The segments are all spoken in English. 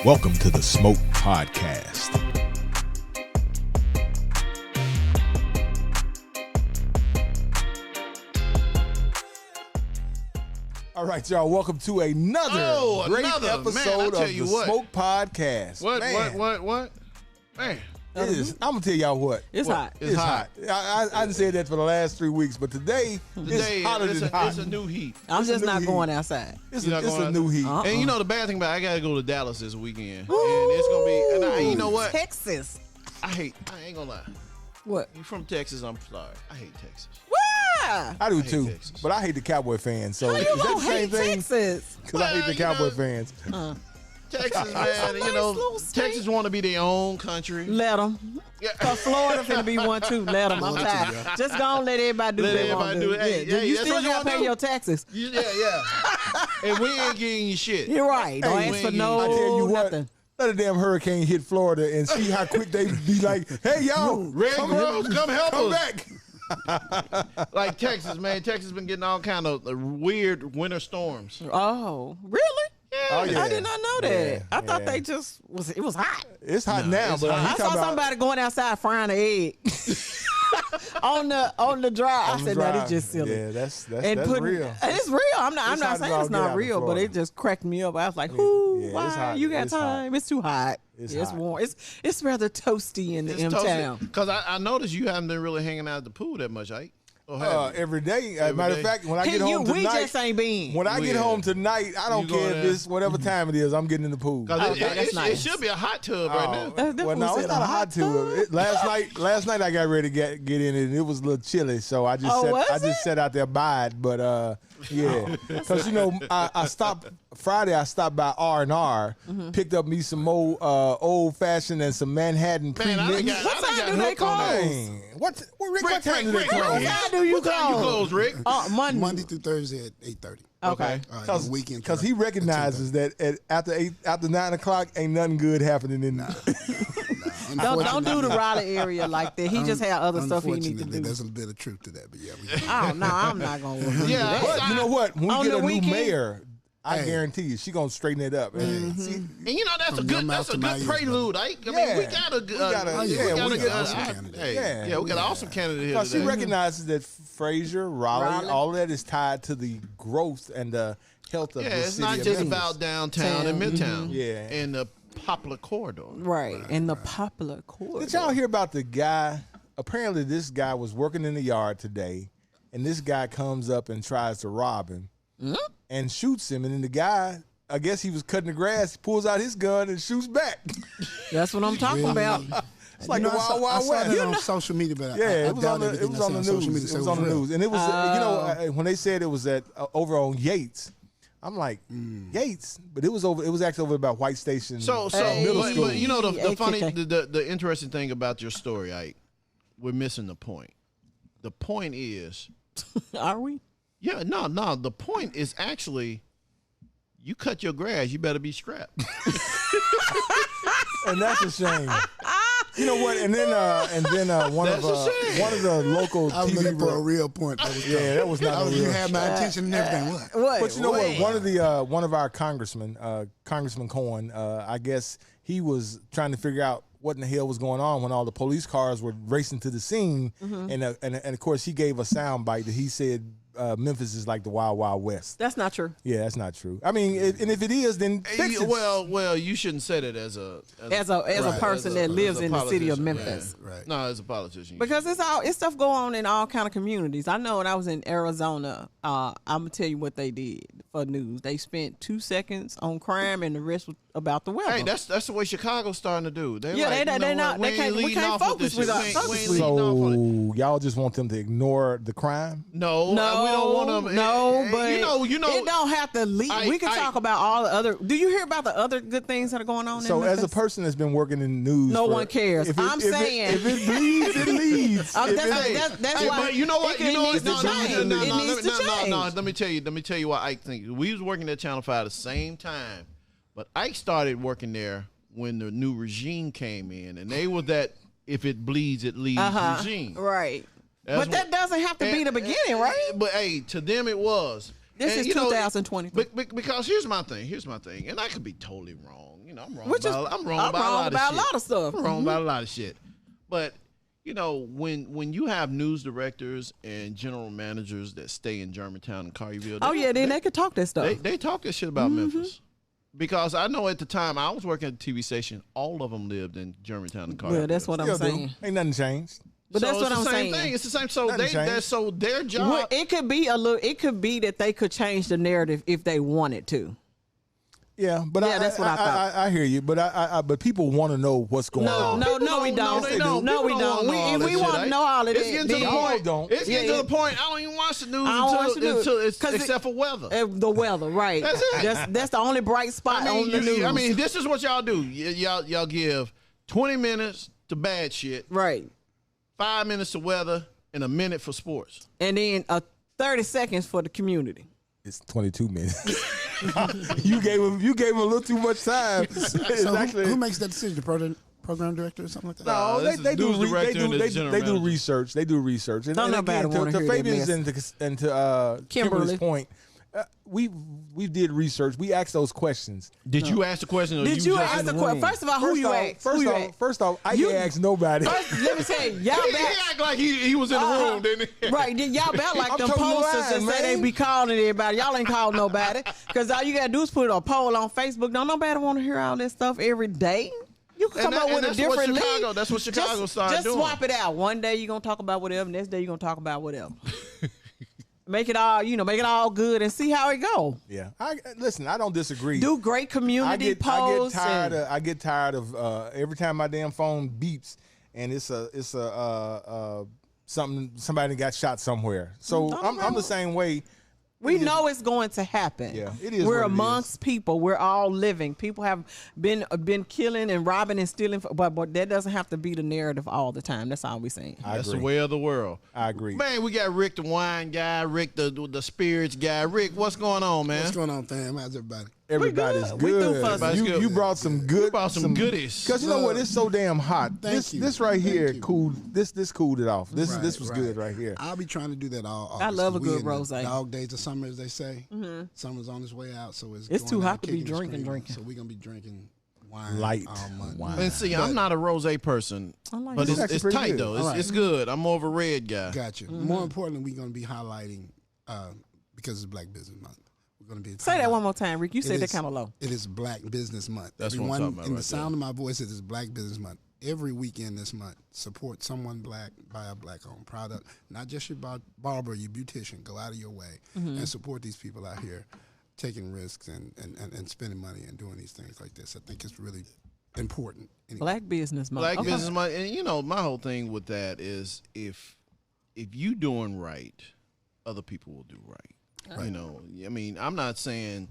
Welcome to the Smoke Podcast. All right, y'all. Welcome to another great episode of the Smoke Podcast. What? Man. I'm gonna tell y'all what. It's hot. It's hot. I done said that for the last 3 weeks, but today it's hotter than hot. It's a new heat. I'm just not going outside. It's a new heat. And you know the bad thing about it, I gotta go to Dallas this weekend, and it's gonna be. And you know what? Texas. I ain't gonna lie. What? You from Texas? I'm sorry. I hate Texas. Why? I do too, Texas. but I hate the Cowboy fans. So How is you that the gonna same hate thing? Texas? Because I hate the Cowboy fans. Texas, man. nice little state. Texas want to be their own country. Let them. Yeah. Cause Florida finna be one too. Let them. I'm tired. Just go and let everybody do what they want to do. Hey, Yeah, you that's still what you gotta wanna pay do. your taxes. Yeah. And we ain't getting you shit. You're right. Don't Hey, ask for I I tell you what, nothing. let a damn hurricane hit Florida and see how quick they be like, hey, y'all, Red Rose, come help come us. back. Like Texas, man. Texas been getting all kind of weird winter storms. Oh, really? Oh, yeah. I did not know that. Yeah, I thought yeah. they just was. It was hot. It's hot now, it's but hot. he I talking saw about somebody going outside frying an egg on the drive. I said, "No, it's just silly." Yeah, that's And real. It's real. I'm not It's hot saying as it's all get not out real, in but Florida. it just cracked me up. I was like, "Who? Yeah, it's Why? hot. You got It's hot. time? It's too hot. It's It's hot. warm. It's rather toasty in town." Because I noticed you haven't been really hanging out at the pool that much, Ike. Or have you? Every day. Every Matter day. of fact, when I get home We tonight, just ain't been. when I get Yeah. home tonight, I don't You care go if there. it's whatever time it is. I'm getting in the pool. 'Cause Okay, that's it nice. should be a hot tub right now. Well, no, it's not a hot tub. Last night I got ready to get in it, and it was a little chilly, so I just sat out there by it. But yeah, because I stopped Friday. I stopped by R&R, picked up me some more old fashioned and some Manhattan Man, I done premix. got, What I done time got do they hooked on that. close? Dang. What time do they Rick, close? What time do you What time you close, Rick? Monday through Thursday at 8:30. Okay. The weekend. Because he recognizes that after 9 o'clock ain't nothing good happening in. Don't do the Raleigh area like that. He just had other stuff he need to do. There's a bit of truth to that, but yeah. Oh no, I'm not gonna do that. Yeah, But you know what? When we On get the a new weekend? mayor, I Hey. guarantee you, she gonna straighten it up. And see, And you know that's From a your good mouth to my ears, prelude, Ike. I Yeah. mean, we got a good. We got a- yeah, we got an awesome candidate. Hey, we got an awesome candidate here Because she today. recognizes that Fraser, Raleigh, Raleigh. all of that is tied to the growth and the health of Yeah, the it's city not of just Memphis. about downtown and midtown. Yeah. and the Poplar corridor. Right, in the popular corridor. Did y'all hear about the guy? Apparently, this guy was working in the yard today, and this guy comes up and tries to rob him and shoots him. And then the guy, I guess he was cutting the grass, he pulls out his gun and shoots back. That's what I'm talking about. It's like the I Wild Wild saw West. that on social media, but Yeah, I it was doubt on the everything I see news. social media. It So was on the real. news, and it was when they said it was at over on Yates. I'm like Yates, but it was actually over about White Station. So, middle school. but you know the funny, Okay. the interesting thing about your story, Ike, we're missing the point. The point is, Are we? yeah, no. The point is actually, you cut your grass, you better be strapped. and that's a shame. You know what? And then one That's a shame. of the local I was TV. looking for a real point. That was Yeah, that was not a You real. had my attention and everything. What? What? But you know what? One of our congressmen, Congressman Cohen, I guess he was trying to figure out what in the hell was going on when all the police cars were racing to the scene, and of course he gave a soundbite that he said Memphis is like the Wild Wild West. That's not true. Yeah, that's not true. I mean, and if it is, then fix it. Well, you shouldn't say that as a Person that lives in the city of Memphis. Right. No, as a politician. Because it's stuff go on in all kind of communities. I know when I was in Arizona, I'm gonna tell you what they did for news. They spent 2 seconds on crime and the rest was about the weather. Hey, that's the way Chicago's starting to do. They're Yeah, like, they not- we they can't- we leading can't off with focus this with shit. our- We ain't focus leading with- off on it. So y'all just want them to ignore the crime? No, we don't want them. No, but you know, it don't have to lead. We can talk about all the other. Do you hear about the other good things that are going on? So in as a Memphis? person that's been working in news, No one cares. I'm saying. if it bleeds, it leads. That's Hey, why. but you know what? It needs to No, change. It needs to change. no. Let me tell you what Ike thinks. We was working at Channel 5 at the same time, but Ike started working there when the new regime came in, and they were that if it bleeds, it leads regime. Right. That's But that doesn't have to be the beginning, right? But hey, to them it was. This is 2020. Because here's my thing, and I could be totally wrong. I'm wrong. I'm wrong about a lot of stuff. I'm wrong about a lot of shit. But when you have news directors and general managers that stay in Germantown and Collierville, then they could talk that stuff. They talk that shit about Memphis. Because I know at the time I was working at the TV station, all of them lived in Germantown and Collierville. Well, that's what I'm saying. Ain't nothing changed. But that's what I'm saying. It's the same. So their job. Well, it could be It could be that they could change the narrative if they wanted to. Yeah, but that's what I thought. I hear you, but people want to know what's going on. No, we don't. No, we don't. We want to know all of It's getting to the point. It's getting to the point. I don't even watch the news until except for weather. The weather, right? That's it. That's the only bright spot on the news. I mean, this is what y'all do. Y'all give 20 minutes to bad shit, right? 5 minutes to weather and a minute for sports, and then 30 seconds for the community. It's 22 minutes. You gave him a little too much time. So who makes that decision? The program director or something like that? No, they do research. They do research. Don't nobody want to hear Fabian's that and to Kimberly's point, we did research. We asked those questions. Did you ask the question? Or Did you ask the question? First of all, who you asked? First off, I didn't ask nobody. Let me tell you, y'all he act like he was in the room, didn't he? Right, y'all bet like them totally posters lying, that say they be calling everybody. Y'all ain't calling nobody. Because all you got to do is put a poll on Facebook. Don't nobody want to hear all this stuff every day. You can come up with a different lead. That's what Chicago started doing. Just swap it out. One day you're going to talk about whatever. Next day you're going to talk about whatever. Make it all good and see how it go. Yeah, listen. I don't disagree. Do great community posts. I get tired of every time my damn phone beeps and it's something somebody got shot somewhere. So I'm the same way. We know it's going to happen. Yeah, it is. We're amongst people. We're all living. People have been killing and robbing and stealing, but that doesn't have to be the narrative all the time. That's all we're saying. That's the way of the world. I agree. Man, we got Rick the wine guy, Rick the spirits guy. Rick, what's going on, man? What's going on, fam? How's everybody? Everybody's good. You brought some good. You brought some goodies. Because you know what? It's so damn hot. This right here cooled. This cooled it off. This was good right here. I'll be trying to do that all. I love a good rosé. Dog days of summer, as they say. Summer's on its way out, so it's too hot to be drinking. So we're gonna be drinking wine, light all month. wine. And see, I'm not a rosé person, but it's tight good. though. It's good. I'm more of a red guy. Gotcha. More importantly, we're gonna be highlighting because it's Black Business Month. We're gonna be say that one more time, Rick. You said that kind of low. It is Black Business Month. That's what I'm talking about. In the sound of my voice, it is Black Business Month. Every weekend this month, support someone black, buy a black-owned product. Not just your barber, your beautician. Go out of your way and support these people out here taking risks and spending money and doing these things like this. I think it's really important. Anyway. Black Business Month. Black Business Month. And my whole thing with that is if you doing right, other people will do right. Right. I mean, I'm not saying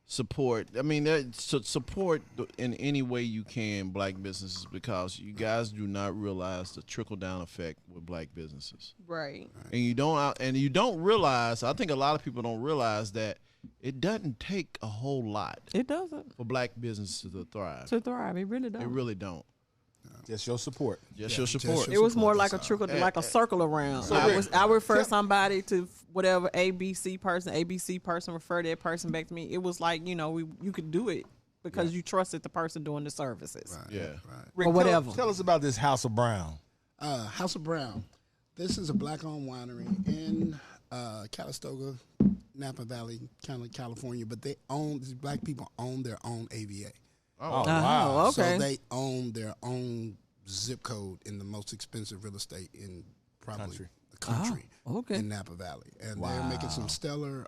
support. I mean, support in any way you can black businesses, because you guys do not realize the trickle down effect with black businesses. Right. And you don't realize. I think a lot of people don't realize that it doesn't take a whole lot. It doesn't for black businesses to thrive. It really don't. It really don't. Just your support. Just your support. It was more like a trickle, like a circle around. So I refer somebody to whatever ABC person refer that person back to me. It was like, you could do it because you trusted the person doing the services. Right. Yeah. Right. Rick, or whatever. Tell us about this House of Brown. House of Brown. This is a black-owned winery in Calistoga, Napa Valley, kind of California. But these black people own their own AVA. Oh, wow. Okay. So they own their own zip code in the most expensive real estate in probably the country in Napa Valley. And they're making some stellar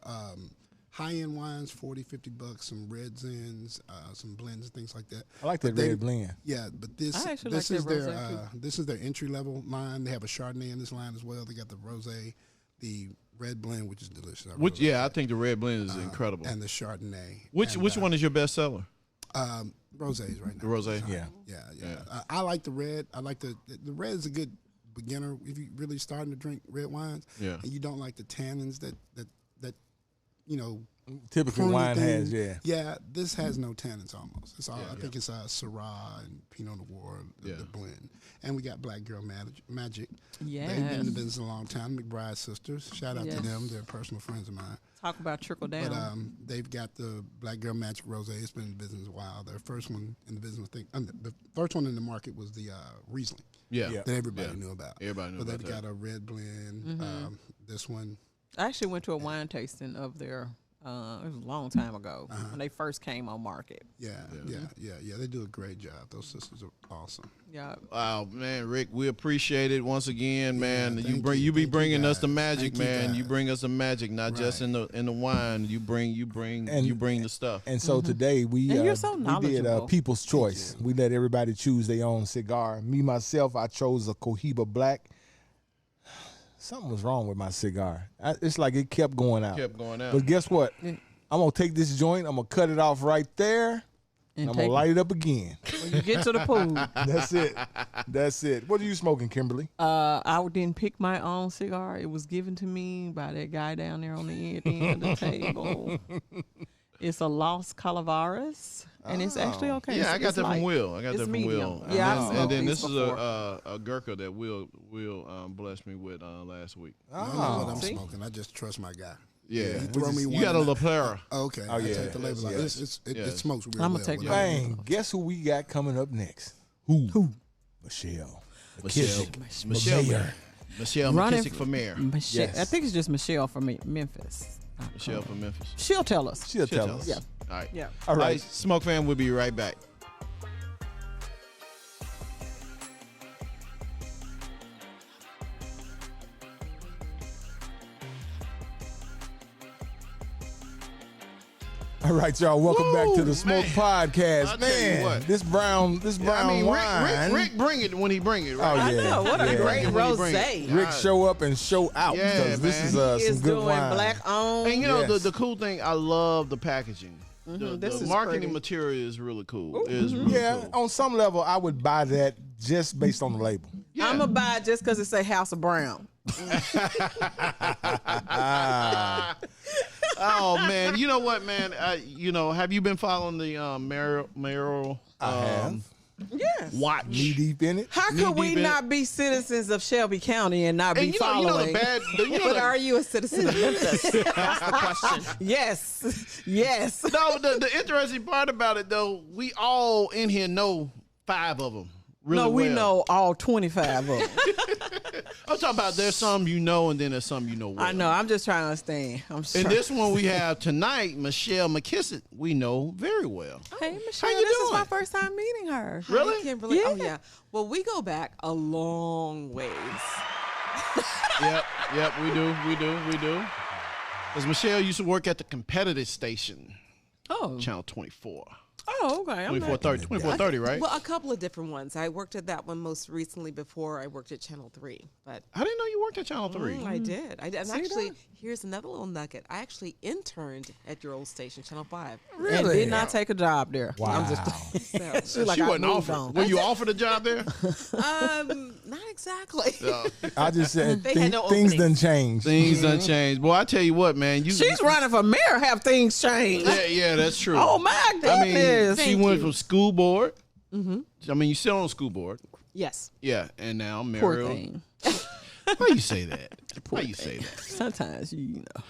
high-end wines, $40, $50, some red zins, some blends and things like that. I like that red blend. Yeah, but this is their entry-level line. They have a Chardonnay in this line as well. They got the rosé, the red blend, which is delicious. I think the red blend is incredible. And the Chardonnay. Which one is your best seller? Rosés right now. The rosé? Yeah. I like the red. I like the red is a good beginner if you really starting to drink red wines. Yeah. And you don't like the tannins that Typically wine has, yeah. Yeah, this has no tannins almost. It's all. I think it's Syrah and Pinot Noir, the blend. And we got Black Girl Magic. Yes. They've been in the business a long time. McBride sisters. Shout out to them. They're personal friends of mine. Talk about trickle down. But they've got the Black Girl Magic Rosé. It's been in business a while. Their first one in the business, the first one in the market was the Riesling. That everybody knew about. Everybody knew about that. But they've got a red blend. This one. I actually went to a wine tasting of their. It was a long time ago when they first came on market. Yeah. They do a great job. Those sisters are awesome. Yeah. Wow, man, Rick, we appreciate it once again, man. You be bringing us the magic, man. You bring us the magic, not just in the wine. You bring the stuff. And so today we you're so we did knowledgeable. People's Choice. We let everybody choose their own cigar. Me myself, I chose a Cohiba Black. Something was wrong with my cigar. It's like it kept going out. But guess what? I'm going to take this joint. I'm going to cut it off right there. And I'm going to light it up again. When you get to the pool. That's it. What are you smoking, Kimberly? I didn't pick my own cigar. It was given to me by that guy down there on the end of the table. It's a Los Calaveras. And it's actually okay. Yeah, I got that from Will. Yeah, and then this is a Gurkha that Will blessed me with last week. I don't know what I'm smoking. I just trust my guy. Yeah, He throw me one. You got a La Plera. Okay. Oh, yeah. I take the label out. It smokes real I'm well. gonna take Bang. Guess who we got coming up next? Who? Michelle. Michelle McKissack for mayor. Michelle, I think it's just Michelle from Memphis. Michelle from Memphis. She'll tell us. She'll tell us. Yeah. All right. Yeah. All right. Smoke Fam, we'll be right back. All right, y'all. Welcome back to the Smoke Podcast. I'll tell you what. This brown wine. Rick bring it when he bring it, right? Oh, I yeah. know. What a great When he bring it. rosé. Rick show up and show out. Yeah, because this man. is He some is good doing wine. black owned. And you know Yes. the cool thing, I love the packaging. The This is marketing pretty. material is really cool. It's really Yeah, cool. on some level, I would buy that just based on the label. Yeah. I'm going to buy it just because it say House of Brown. Oh man, you know what, man? Have you been following the mayoral? I have. Yes. Watch. Knee deep in it. How could we not be citizens of Shelby County and not be following? But are you a citizen of Memphis? That's the question. Yes. Yes. No, the interesting part about it though, we all in here know 5 of them. Really we well. know all 25 of them. I'm talking about there's some you know, and then there's some you know well. I know. I'm just trying to understand. And this one we have tonight, Michelle McKissack, we know very well. Hey, Michelle, How you this is doing? my first time meeting her. Really? Hi, Kimberly. Yeah. Oh, yeah. Well, we go back a long ways. Yep, we do. Because Michelle used to work at the competitive station, Oh. Channel 24. Oh, okay. I'm not- 2430, right? Well, a couple of different ones. I worked at that one most recently before I worked at Channel 3. But I didn't know you worked at Channel 3. I did. And See actually, that? here's another little nugget. I actually interned at your old station, Channel 5. And Really? did not take a job there. Wow. I'm just So, She's like, She I wasn't moved offered. on. Were you offered a job there? not exactly. I just said They had no things done openings. changed. Things done changed. Boy, I tell you what, man. She's running for mayor. Have things changed? Yeah, that's true. Oh my goodness! she went from school board. Mm-hmm. I mean, you still on school board. Yes. Yeah, and now Poor Mariel. thing. Why you say that? Why you say that? Sometimes you know.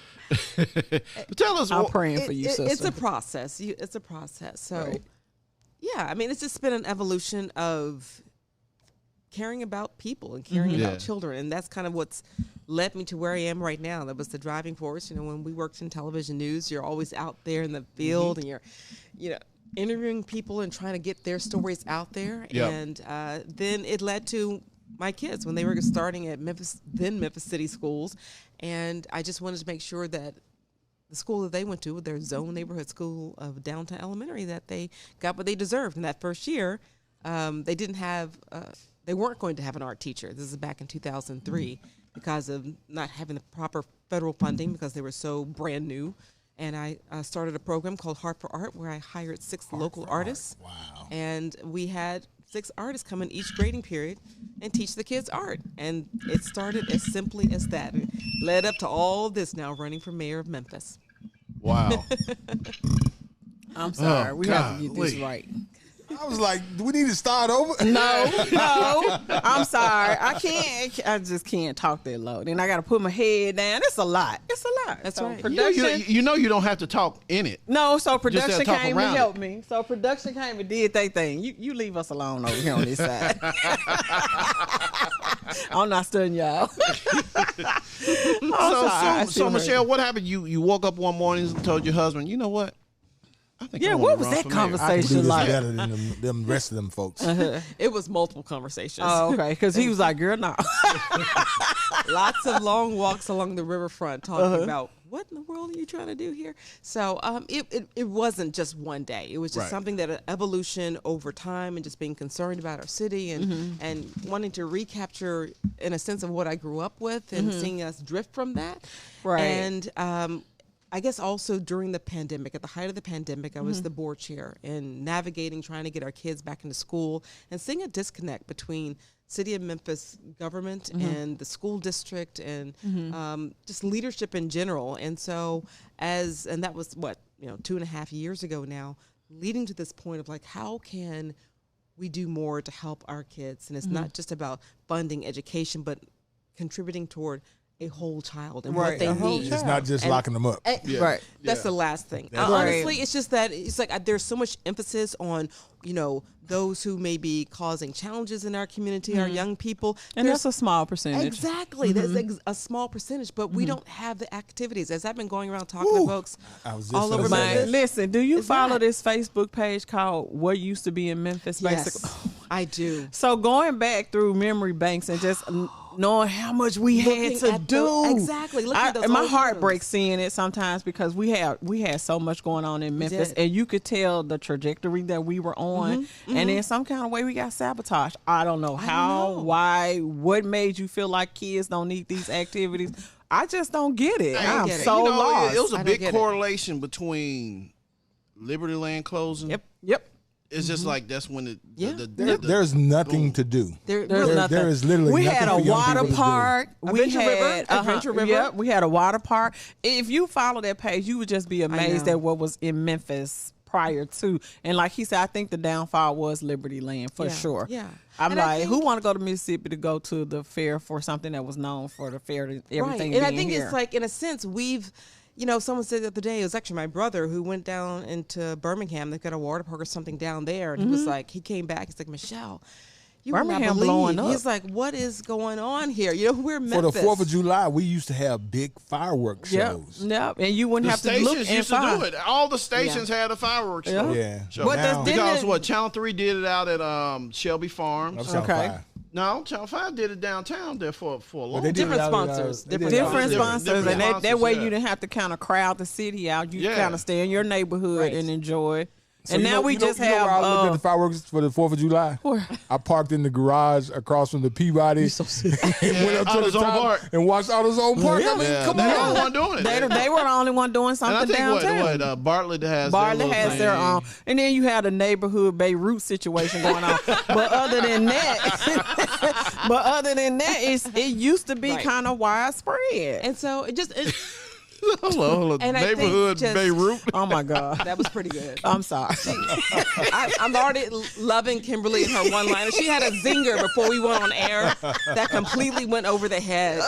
But tell us I'm what. praying for you, sister. It's a process. It's a process. So, Right. yeah, I mean, it's just been an evolution of caring about people and caring Yeah. about children. And that's kind of what's led me to where I am right now. That was the driving force. You know, when we worked in television news, you're always out there in the field and you're, interviewing people and trying to get their stories out there. Yep. And then it led to my kids when they were starting at Memphis City schools. And I just wanted to make sure that the school that they went to, their zone neighborhood school of Downtown Elementary, that they got what they deserved. In that first year, they weren't going to have an art teacher. This is back in 2003 because of not having the proper federal funding because they were so brand new. And I started a program called Heart for Art where I hired 6 local artists. Wow. And we had 6 artists come in each grading period and teach the kids art. And it started as simply as that. It led up to all this now running for mayor of Memphis. Wow. I'm sorry. We have to get this golly. right. I was like, do we need to start over? No. I'm sorry. I just can't talk that low. Then I got to put my head down. It's a lot. That's so right. Production. You know you don't have to talk in it. No, so Just production to talk came around and it. helped me. So production came and did their thing. You leave us alone over here on this side. I'm not studying y'all. So Michelle, what happened? You woke up one morning and told your husband, you know what? I think I Yeah, wanna what was run that for mayor. I can do conversation this like? better than them rest of them folks. It was multiple conversations. Oh, okay. Because he was like, girl, no. Lots of long walks along the riverfront talking about what in the world are you trying to do here? So it wasn't just one day. It was just Right. something that an evolution over time and just being concerned about our city and wanting to recapture in a sense of what I grew up with and seeing us drift from that. Right. And I guess also during the pandemic, at the height of the pandemic, I was the board chair and navigating, trying to get our kids back into school and seeing a disconnect between City of Memphis government and the school district and just leadership in general. And so and that was 2.5 years ago now, leading to this point of like, how can we do more to help our kids? And it's not just about funding education, but contributing toward a whole child and what they need. It's not just locking them up. Right. That's the last thing. Right. Honestly, it's just that it's like there's so much emphasis on, those who may be causing challenges in our community, our young people. And There's- that's a small percentage. Exactly. That's a small percentage, but we don't have the activities. As I've been going around talking to folks I was just all gonna over say Man, that. listen, do you It's follow not. this Facebook page called What Used to Be in Memphis? Basically. Yes, I do. So going back through memory banks and just knowing how much we had Looking to at do. exactly. Looking at those and my old heart photos. breaks seeing it sometimes because we had so much going on in Memphis, did. and you could tell the trajectory that we were on, and in some kind of way we got sabotaged. I don't know how, why, what made you feel like kids don't need these activities. I just don't get it. I don't I'm get it. so You know, lost. it was I a don't big get it. correlation between Liberty Land closing. Yep. It's just like that's when There's nothing to do. There's nothing. There is literally we nothing had a for young water people to do. park. Adventure River? Adventure River? Yep, we had a water park. If you follow that page, you would just be amazed know. at what was in Memphis prior to. And like he said, I think the downfall was Liberty Land for sure. Yeah. I'm And I like, think- who want to go to Mississippi to go to the fair for something that was known for the fair and everything Right. And I being think here? it's like, in a sense, someone said the other day, it was actually my brother who went down into Birmingham. They've got a water park or something down there. And he was like, he came back. He's like, Michelle, you will not Birmingham believe. blowing up. He's like, what is going on here? We're For Memphis. the 4th of July, we used to have big fireworks Yep, shows. yep. And you wouldn't the have to look stations and used to find. do it. All the stations had a fireworks show. Yeah. show. But now, didn't Because it- Channel 3 did it out at Shelby Farms. I'm Channel Okay. 5. No, Channel 5 did it downtown there for a long they did time. it Different out at, sponsors. they did it Different out at- sponsors, different and that sponsors, way yeah. you didn't have to kind of crowd the city out. You Yeah. kind of stay in your neighborhood Right. and enjoy. So And you now know- we you know- just you know have. where I looked at the fireworks for the 4th of July. Where? I parked in the garage across from the Peabody and went up to the AutoZone top Park. and watched AutoZone Park. I mean, Yeah, come they on. were the one doing it. They were the only one doing And I something think downtown. what Bartlett has. Bartlett their has little their thing. own, and then you had a neighborhood Beirut situation going on. But other than that, it used to be Right. kind of widespread. And so it just, Hold on. And I think Neighborhood just- Beirut. Oh my God, that was pretty good. I'm sorry. I'm already loving Kimberly and her one-liner. She had a zinger before we went on air that completely went over the head.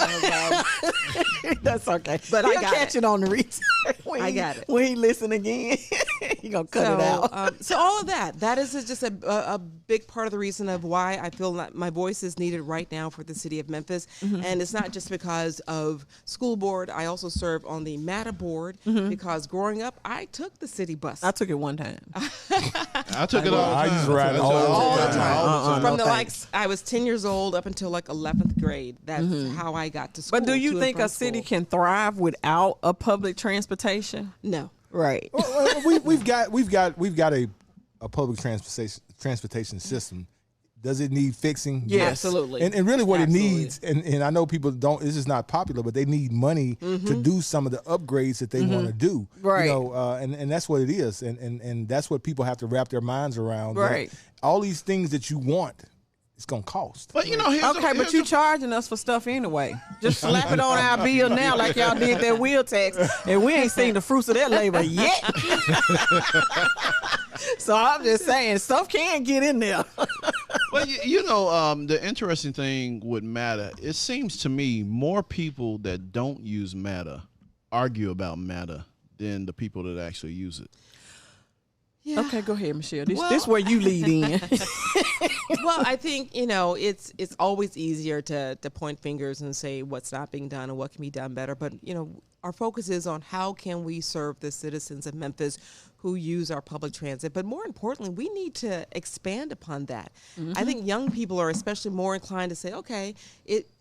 That's okay. But He'll I got catch it. it on the reach. I got it. When he listen again, he gonna cut it out. So all of that is just a big part of the reason of why I feel like my voice is needed right now for the city of Memphis. And it's not just because of school board. I also serve on the MATA board because growing up, I took the city bus. I took it one time. I took it all the I time. used to ride That's all the time. From no the thanks. I was 10 years old up until like 11th grade. That's how I got to school. But do to you and think from a city school. can thrive without a public transportation? No. Right. Well, we've got a public transportation system. Does it need fixing? Yes. Absolutely. And really what Absolutely. it needs, and I know people don't, this is not popular, but they need money to do some of the upgrades that they want to do. Right. You know, and that's what it is. And that's what people have to wrap their minds around. that Right. All these things that you want, it's gonna cost. But you know, but you charging us for stuff anyway. Just slap it on our bill now, like y'all did that wheel tax, and we ain't seen the fruits of that labor yet. So I'm just saying, stuff can get in there. But you know, the interesting thing with Matter, it seems to me more people that don't use Matter argue about Matter than the people that actually use it. Yeah. Okay, go ahead, Michelle. This where you lead in. Well, I think, it's always easier to point fingers and say what's not being done and what can be done better. But, our focus is on how can we serve the citizens of Memphis who use our public transit. But more importantly, we need to expand upon that. Mm-hmm. I think young people are especially more inclined to say, okay,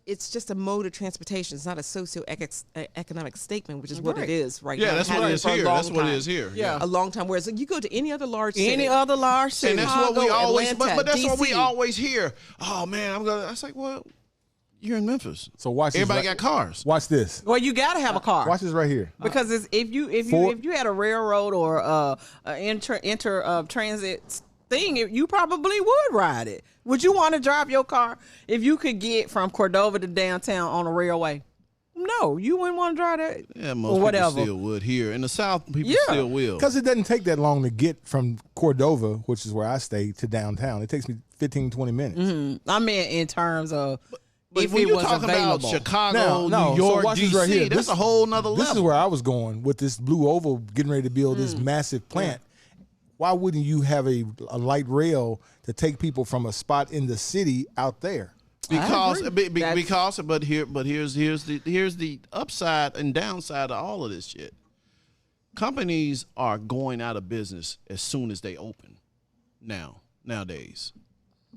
it's just a mode of transportation. It's not a socio-economic statement, which is what it is right now. Yeah, that's what it is here. That's what it is here. Yeah. A long time. Whereas you go to any other large city. Any other large city. And that's what we always, Atlanta, but that's DC. what we always hear. Oh, man, I was like, well, you're in Memphis. So watch Everybody this. got cars. Watch this. Well, you got to have a car. Watch this right here. Because if you had a railroad or transit thing, you probably would ride it. Would you want to drive your car if you could get from Cordova to downtown on a railway? No, you wouldn't want to drive that. Yeah, most people still would here. In the South, people still will. Because it doesn't take that long to get from Cordova, which is where I stay, to downtown. It takes me 15, 20 minutes. Mm-hmm. I mean, in terms of if it you was talk available. about Chicago, New York, so watch DC, this right here. that's a whole nother level. This is where I was going with this Blue Oval getting ready to build this massive plant. Why wouldn't you have a light rail to take people from a spot in the city out there? Because here's the upside and downside of all of this shit. Companies are going out of business as soon as they open nowadays.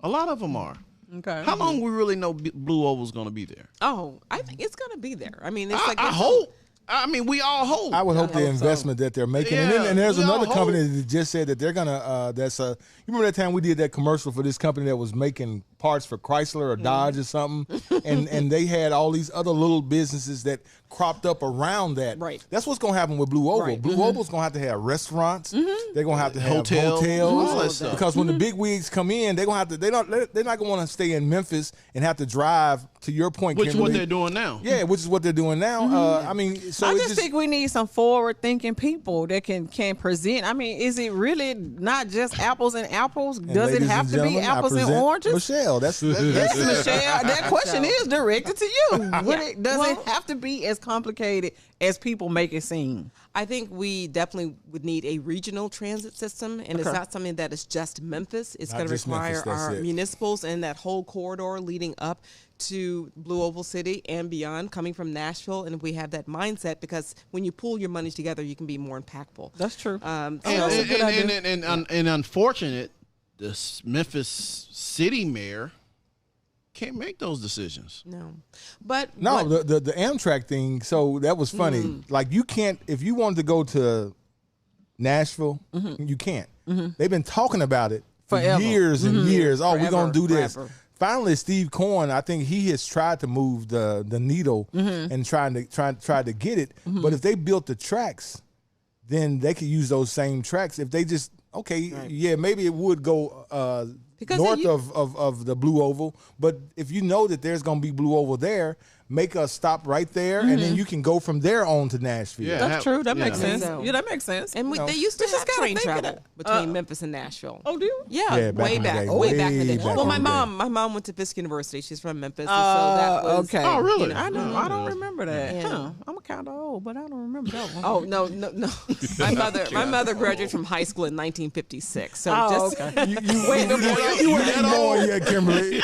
A lot of them are. Okay. How long we really know Blue Oval's going to be there? Oh, I think it's going to be there. I mean, it's I hope. I mean, we all hope. I would hope the investment that they're making. Yeah, and there's we another all company that just said that they're going to, you remember that time we did that commercial for this company that was making parts for Chrysler or Dodge or something? and they had all these other little businesses that cropped up around that. Right. That's what's going to happen with Blue Oval. Right. Blue Oval's going to have restaurants. They're going to have Hotels. hotels. All that stuff. Because when the big wigs come in, they're going to have to, they're not going to want to stay in Memphis and have to drive, to your point, Which is what Kimberly. they're doing now. Yeah, which is what they're doing now. I mean, so I it's just think we need some forward-thinking people that can present. I mean, is it really not just apples and apples? And Does it ladies have and to be gentlemen, I apples and present oranges? Michelle, that's Yes, Michelle. That question is directed to you. Does Well, it have to be as complicated as people make it seem? I think we definitely would need a regional transit system, and it's not something that is just Memphis. It's Not going to just require Memphis, that's our it. municipals and that whole corridor leading up to Blue Oval City and beyond, coming from Nashville. And if we have that mindset, because when you pull your money together, you can be more impactful. That's true. So And unfortunate, the Memphis city mayor can't make those decisions. no, but No, the Amtrak thing. So that was funny. Like you can't, if you wanted to go to Nashville, you can't. They've been talking about it for Forever. years and years. Oh, we're gonna do this. Forever. Finally, Steve Cohen, I think he has tried to move the needle and try to get it. But if they built the tracks, then they could use those same tracks. If they just maybe it would go Because north of the Blue Oval. But if you know that there's going to be Blue Oval there, make us stop right there, and then you can go from there on to Nashville. Yeah. That's true. That makes sense. So- Yeah, that makes sense. and No. they used to We just have gotta train think of travel that. between Memphis and Nashville. Oh, do you? Yeah, Yeah, back way in the back, day. way back in the Way day. back Well, in the day. my mom went to Fisk University. She's from Memphis, and so that was Okay. Oh, really? I know. I don't remember that. Yeah. Huh. I'm kind of old, but I don't remember that one. Oh no. My mother graduated from high school in 1956. So Oh, just okay. You ain't born yet, Kimberly. You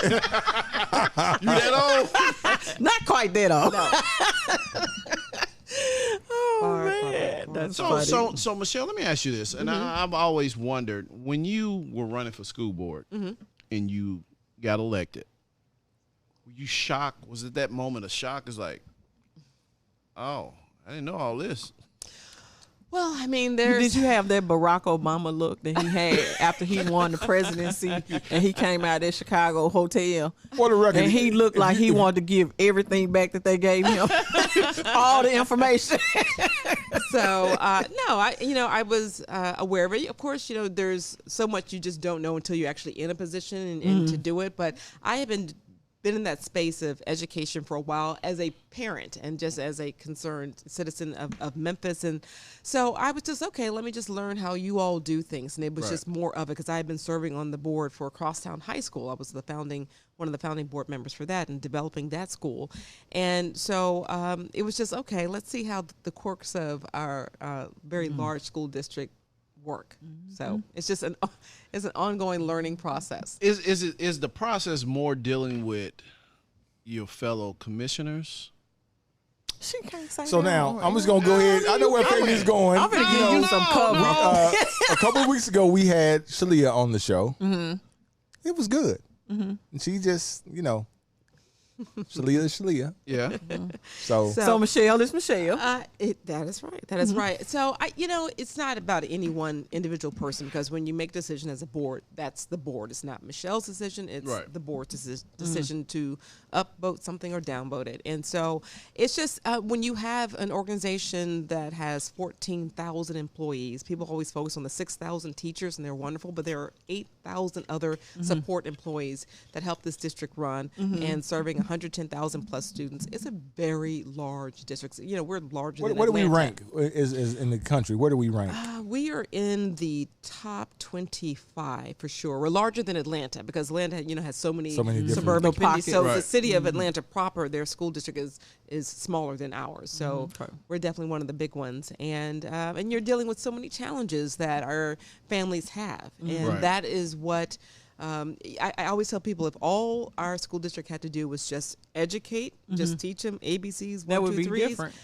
that old? Not quite that old. Oh man, that's funny. So Michelle, let me ask you this, and I've always wondered, when you were running for school board and you got elected, were you shocked? Was it that moment of shock? It's like, oh, I didn't know all this. Well, I mean, did you have that Barack Obama look that he had after he won the presidency and he came out of that Chicago hotel? For the record, and he looked like he wanted to give everything back that they gave him, all the information. So no, I was aware of it. Of course, there's so much you just don't know until you're actually in a position and to do it. But I have been in that space of education for a while as a parent and just as a concerned citizen of Memphis. And so I was just, okay, let me just learn how you all do things. And it was just more of it because I had been serving on the board for Crosstown High School. I was one of the founding board members for that and developing that school. And so it was just, okay, let's see how the quirks of our very large school district work. So it's just an ongoing learning process. Is the process more dealing with your fellow commissioners? She can't say so that. Now I'm just gonna go ahead. I know where Fabian's going. I'm gonna give you some cover. A couple of weeks ago, we had Shalia on the show. It was good, and she just, Shalia. Yeah. So Michelle is Michelle. That is right. That is right. So it's not about any one individual person because when you make a decision as a board, that's the board. It's not Michelle's decision. It's the board's decision to upvote something or downvote it. And so it's just when you have an organization that has 14,000 employees, people always focus on the 6,000 teachers and they're wonderful, but there are 8,000 other support employees that help this district run and serving 110,000 plus students. It's a very large district. We're larger than Atlanta. Where do we rank is in the country? Where do we rank? We are in the top 25 for sure. We're larger than Atlanta because Atlanta, has so many suburban communities. So the city of Atlanta proper, their school district is smaller than ours. So we're definitely one of the big ones. And you're dealing with so many challenges that our families have. And that is what I always tell people, if all our school district had to do was just educate, just teach them ABCs, 1, 2, 3s, different.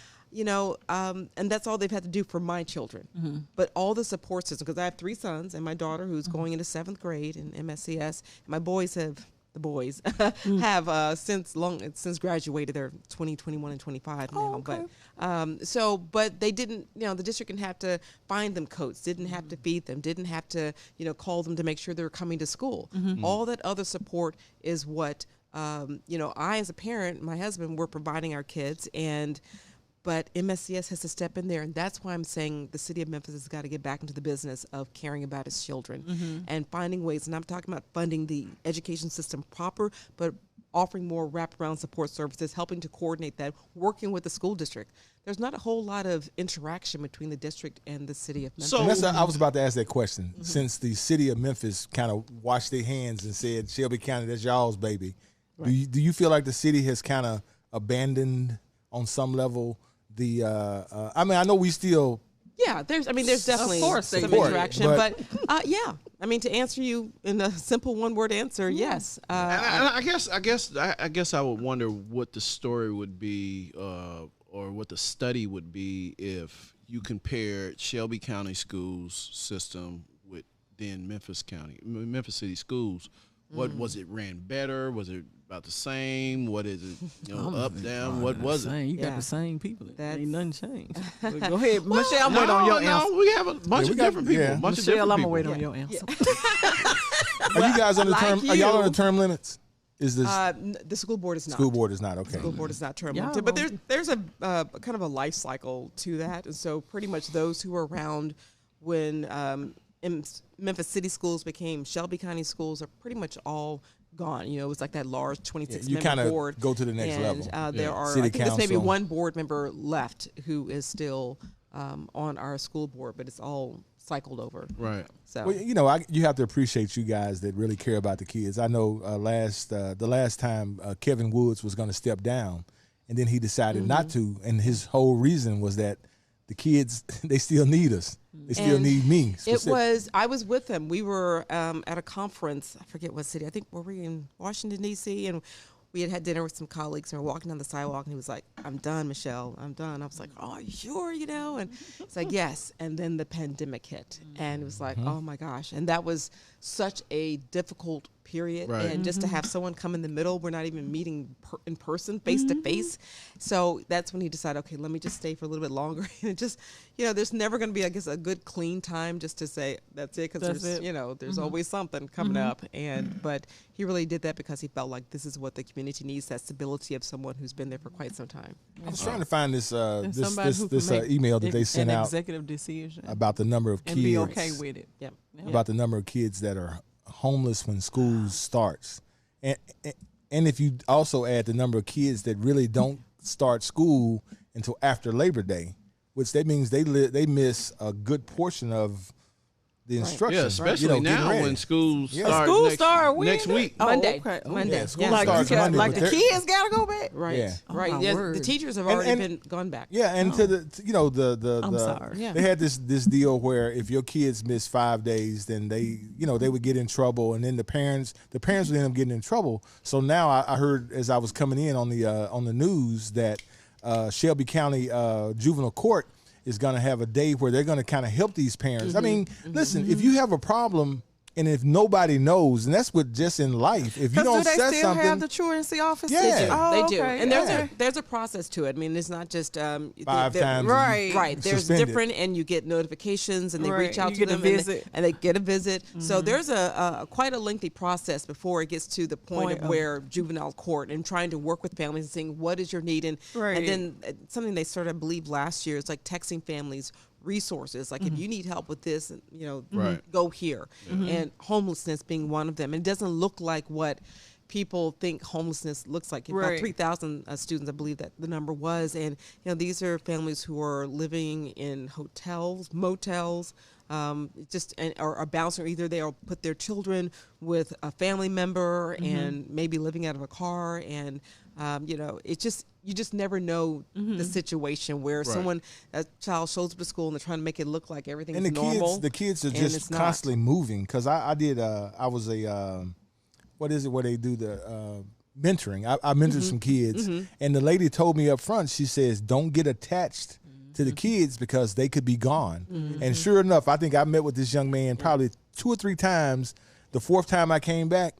And that's all they've had to do for my children. But all the support system, because I have 3 sons and my daughter who's going into 7th grade in MSCS. My boys have since graduated. They're 20, 21, and 25 now. Okay. But they didn't, the district didn't have to find them coats, didn't have to feed them, didn't have to, call them to make sure they were coming to school. All that other support is what, I as a parent, my husband, we're providing our kids but MSCS has to step in there, and that's why I'm saying the city of Memphis has got to get back into the business of caring about its children and finding ways. And I'm talking about funding the education system proper, but offering more wraparound support services, helping to coordinate that, working with the school district. There's not a whole lot of interaction between the district and the city of Memphis. So I was about to ask that question. Since the city of Memphis kind of washed their hands and said, Shelby County, that's y'all's baby, do you feel like the city has kind of abandoned on some level I know we still. Yeah, there's definitely some interaction, but to answer you in a simple one-word answer, yes. I guess I would wonder what the story would be, or what the study would be if you compared Shelby County schools system with then Memphis City schools. What was it ran better? Was it about the same? What is it? Up, down? What was it? You got the same people. Ain't nothing changed. Go ahead, Michelle. I'm waiting on your answer. We have a bunch of different people. Yeah. Michelle, I'm gonna wait on your answer. Are you guys on the term? Are y'all on the term limits? Is this the school board is not? School board is not. Okay. The school board is not term limited, but there's a kind of a life cycle to that, and so pretty much those who were around when Memphis City schools became Shelby County schools are pretty much all gone. It was like that large 26-member board. Go to the next level. There are, City I think council. there's maybe one board member left who is still on our school board, but it's all cycled over. Right. So you have to appreciate you guys that really care about the kids. I know the last time Kevin Woods was going to step down, and then he decided not to, and his whole reason was that the kids, they still need us. They still need me. I was with him. We were at a conference. I forget what city. I think were we in Washington, D.C., and we had dinner with some colleagues, and we were walking down the sidewalk, and he was like, "I'm done, Michelle. I'm done." I was like, "Oh, are you sure?" And it's like, "Yes." And then the pandemic hit, and it was like, "Oh my gosh!" And that was such a difficult period, and just to have someone come in the middle, we're not even meeting in person, face to face. So that's when he decided, okay, let me just stay for a little bit longer. And it just, there's never going to be, I guess, a good clean time just to say that's it, because there's, there's always something coming up. But he really did that because he felt like this is what the community needs, that stability of someone who's been there for quite some time. I was trying to find this email that they sent out, executive decision about the number of kids, and be okay with it. Yep. About the number of kids that are homeless when school starts, and if you also add the number of kids that really don't start school until after Labor Day, which that means they miss a good portion of the instruction. Yeah, especially now when schools start next week. Monday. Monday. Yeah, school starts Monday. Like the kids gotta go back. Right. Yeah. Right. The teachers have already gone back. Yeah, and I'm sorry. Yeah. They had this deal where if your kids miss 5 days, then they would get in trouble, and then the parents would end up getting in trouble. So now I heard, as I was coming in on the news, that Shelby County Juvenile Court is going to have a day where they're going to kind of help these parents. I mean, listen, if you have a problem and if nobody knows, and that's what just in life, if you don't do they set still something, have the truancy office? Yeah. They do. Okay. And there's a process to it. I mean, it's not just 5 times. Right. There's suspended. different, and you get notifications, and they reach out you to them, and they get a visit. So there's a quite a lengthy process before it gets to the point of where juvenile court and trying to work with families and saying what is your need, and then something they started, I believe, last year is like texting families resources, like if you need help with this, go here. And homelessness being one of them. It doesn't look like what people think homelessness looks like. About 3,000 students, I believe that the number was, and these are families who are living in hotels, motels, or are bouncing. Either they'll put their children with a family member and maybe living out of a car, and you just never know the situation where a child shows up to school and they're trying to make it look like everything is normal. The kids are just constantly moving. Because I was what is it where they do the mentoring? I mentored some kids, and the lady told me up front, she says, don't get attached to the kids because they could be gone. And sure enough, I think I met with this young man probably 2 or 3 times. The 4th time I came back,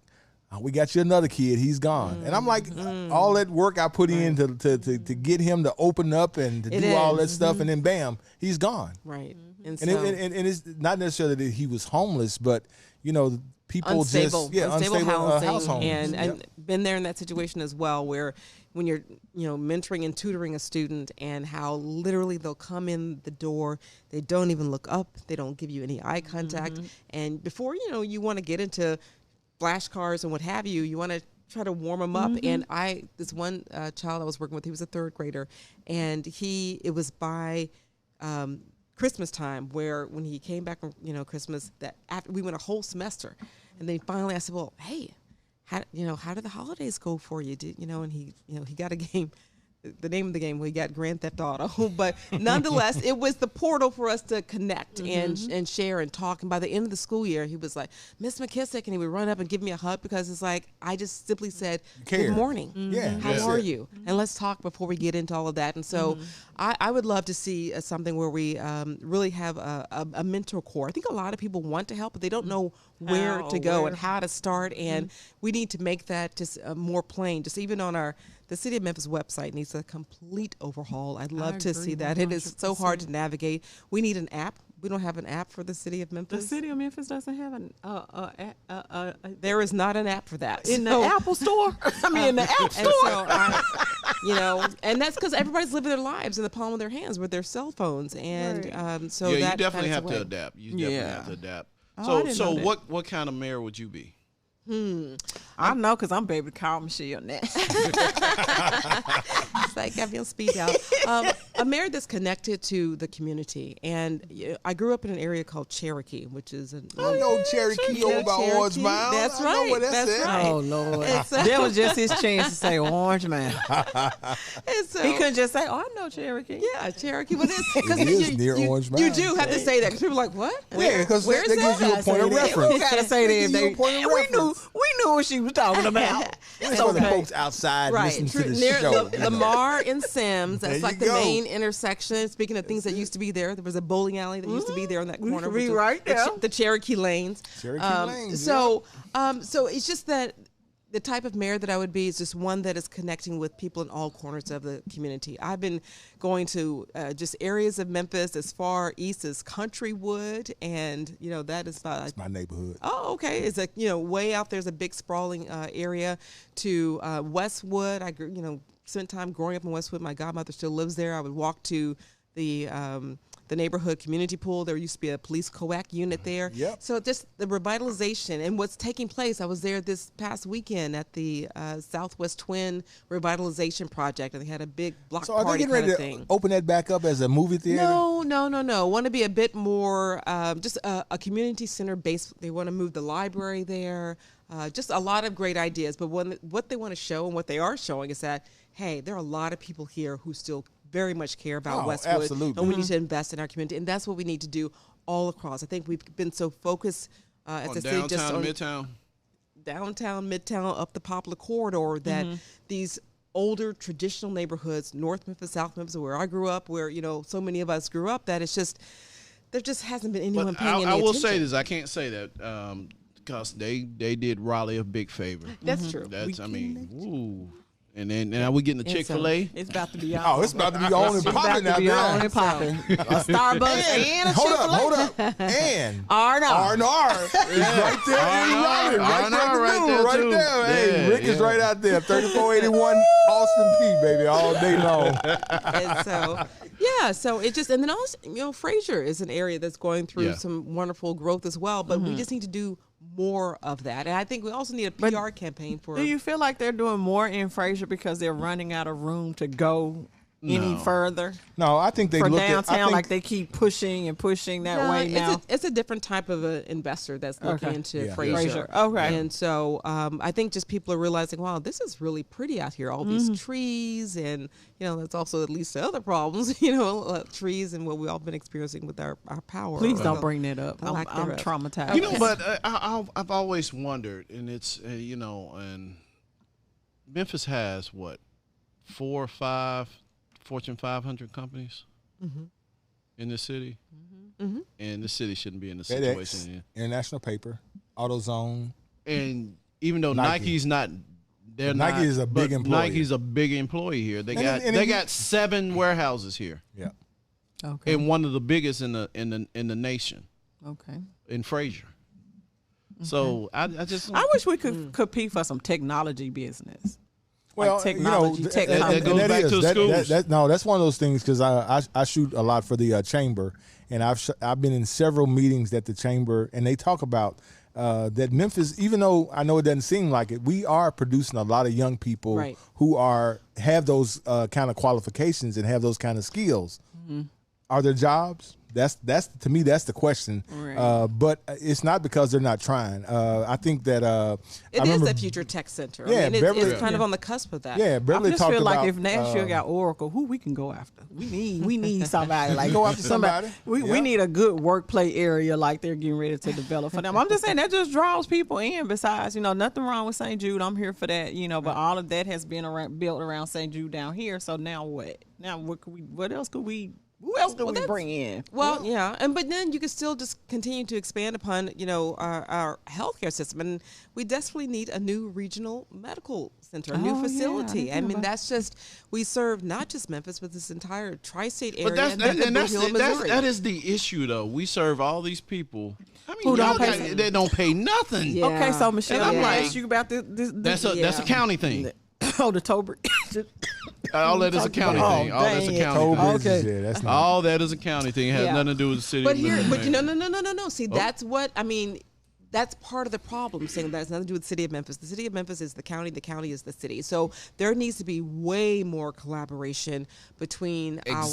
we got you another kid, he's gone. And I'm like, all that work I put in to get him to open up and to do all that stuff, and then bam, he's gone. Right. And it's not necessarily that he was homeless, but people unstable housing, household. And been there in that situation as well, where when you're mentoring and tutoring a student, and how literally they'll come in the door, they don't even look up, they don't give you any eye contact, and before you want to get into flashcards and what have you, you want to try to warm them up. And this one child I was working with, he was a 3rd grader, and it was by Christmas time, where when he came back from Christmas, that after we went a whole semester, and then finally I said, well, hey, how did the holidays go for you? And he got a game. The name of the game, we got Grand Theft Auto, but nonetheless, it was the portal for us to connect and share and talk. And by the end of the school year, he was like, Miss McKissack, and he would run up and give me a hug, because it's like, I just simply said, good morning. How are you? And let's talk before we get into all of that. And so I would love to see something where we really have a mentor core. I think a lot of people want to help, but they don't know where to go and how to start. And we need to make that just more plain. Just even on the City of Memphis website needs a complete overhaul. I'd love to see that. 100%. It is so hard to navigate. We need an app. We don't have an app for the City of Memphis. The City of Memphis doesn't have an there is not an app for that. In the Apple Store? I mean, in the App Store. And so and that's because everybody's living their lives in the palm of their hands with their cell phones. And so you that definitely kind have of to adapt. You definitely have to adapt. So what kind of mayor would you be? I know, because I'm able to call Michelle now. It's like I'm on speed dial. A mayor that's connected to the community. And I grew up in an area called Cherokee, which is I know Cherokee over by Orange Mound. That's I right. know where that's at. Right. Oh, Lord. That was just his chance to say Orange Mound. He couldn't just say, I know Cherokee. Yeah, Cherokee. But it is near Orange Mound. You do have to say that, because people are like, what? Yeah, because that gives you a point of reference. We gotta say that. We knew what she was talking about. It's for the folks outside listening to the near show. Lamar and Sims. That's like the go. main intersection. Speaking of things that used to be there was a bowling alley that used to be there on that corner. Be right there. The Cherokee Lanes. So it's just that the type of mayor that I would be is just one that is connecting with people in all corners of the community. I've been going to just areas of Memphis as far east as Countrywood, and that is about It's my neighborhood. Oh, okay. It's way out there's a big sprawling area to Westwood. I spent time growing up in Westwood. My godmother still lives there. I would walk to the neighborhood community pool. There used to be a police coac unit there. Yep. So just the revitalization and what's taking place. I was there this past weekend at the Southwest Twin Revitalization Project, and they had a big block So are they party getting ready kind of to thing. open that back up as a movie theater? No. Want to be a bit more just a community center base. They want to move the library there. Just a lot of great ideas. But what they want to show and what they are showing is that, hey, there are a lot of people here who still very much care about Westwood. Absolutely. And we need to invest in our community. And that's what we need to do all across. I think we've been so focused as on a city just on Midtown. downtown, Midtown, up the Poplar Corridor, that these older traditional neighborhoods, North Memphis, South Memphis, where I grew up, where so many of us grew up, that it's just there just hasn't been anyone paying any attention. I will say this: I can't say that because they did Raleigh a big favor. That's true. Ooh. And then we getting the Chick-fil-A. It's about to be on. Oh, it's about to be on and popping out there. On and popping. A Starbucks and a Chick-fil-A. Hold up. And R&R. R&R is right there in Raleigh. Right there. Hey, Rick is right out there. 3481 Austin P, baby, all day long. And so it just, and then also, Fraser is an area that's going through some wonderful growth as well, but we just need to do more of that. And I think we also need a PR campaign for. Do you feel like they're doing more in Fraser because they're running out of room to go any further? No, I think they for look downtown, at, like they keep pushing and pushing that way now. It's a different type of an investor that's looking into Fraser. Okay. And so I think just people are realizing, wow, this is really pretty out here. All these trees, and that's also at least the other problems, trees and what we've all been experiencing with our power. Please don't bring that up. I'm traumatized. But I've always wondered, and it's and Memphis has what 4 or 5 Fortune 500 companies in the city, and the city shouldn't be in the situation. International Paper, AutoZone, and even though Nike's not, Nike is a big employer. Nike's a big employee here. They got 7 warehouses here. Yeah, okay, and one of the biggest in the nation. Okay, in Fraser. So I wish we could compete for some technology business. Well, like technology, that goes back to the schools. That's one of those things because I shoot a lot for the chamber, and I've been in several meetings at the chamber, and they talk about that Memphis, even though I know it doesn't seem like it, we are producing a lot of young people who have those kind of qualifications and have those kind of skills. Are there jobs? That's to me that's the question. Right. But it's not because they're not trying. I think that it is a future tech center. Yeah, it's kind of on the cusp of that. Yeah, Beverly I just talked feel about, like if Nashville got Oracle, who we can go after? We need somebody like go after somebody. We need a good workplace area like they're getting ready to develop for them. I'm just saying that just draws people in. Besides, nothing wrong with St. Jude. I'm here for that. But all of that has been built around St. Jude down here. So now what? Now what else could we? Who else do we bring in? Well, but then you can still just continue to expand upon, our healthcare system, and we desperately need a new regional medical center, a new facility. Yeah, I mean, that's just we serve not just Memphis, but this entire tri-state area. But that is the issue, though. We serve all these people. I mean, who don't pay? They don't pay nothing. Yeah. Okay, so Michelle, I'm like, ask you about this. That's a county thing. The Tober. All that is a county thing. All that's a county thing. Okay. Yeah, that's not. All that is a county thing. It has nothing to do with the city. But no. See, that's what I mean. That's part of the problem, saying that has nothing to do with the city of Memphis. The city of Memphis is the county is the city. So there needs to be way more collaboration between our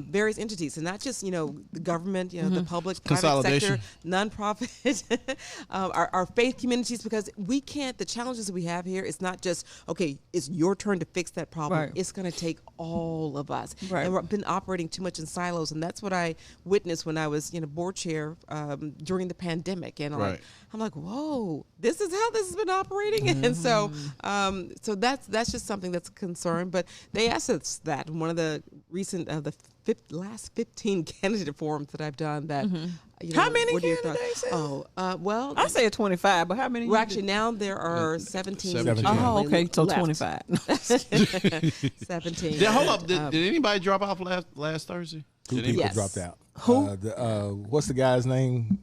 various entities, and not just, the government, the public, private sector, nonprofit, our faith communities, because we can't, the challenges that we have here, it's not just, okay, it's your turn to fix that problem. Right. It's going to take all of us. Right. And we've been operating too much in silos, and that's what I witnessed when I was, board chair during the pandemic. And Right. I'm like, whoa, this is how this has been operating. And so that's just something that's a concern. But they asked us that in one of the recent last 15 candidate forums that I've done. That How many what are your candidates? thoughts? Well, I said 25, but how many? well, actually now there are 17. 17. Oh, okay, so left. 25. 17. Hold up. Did anybody drop off last Thursday? Two people Yes. dropped out. Who? What's the guy's name?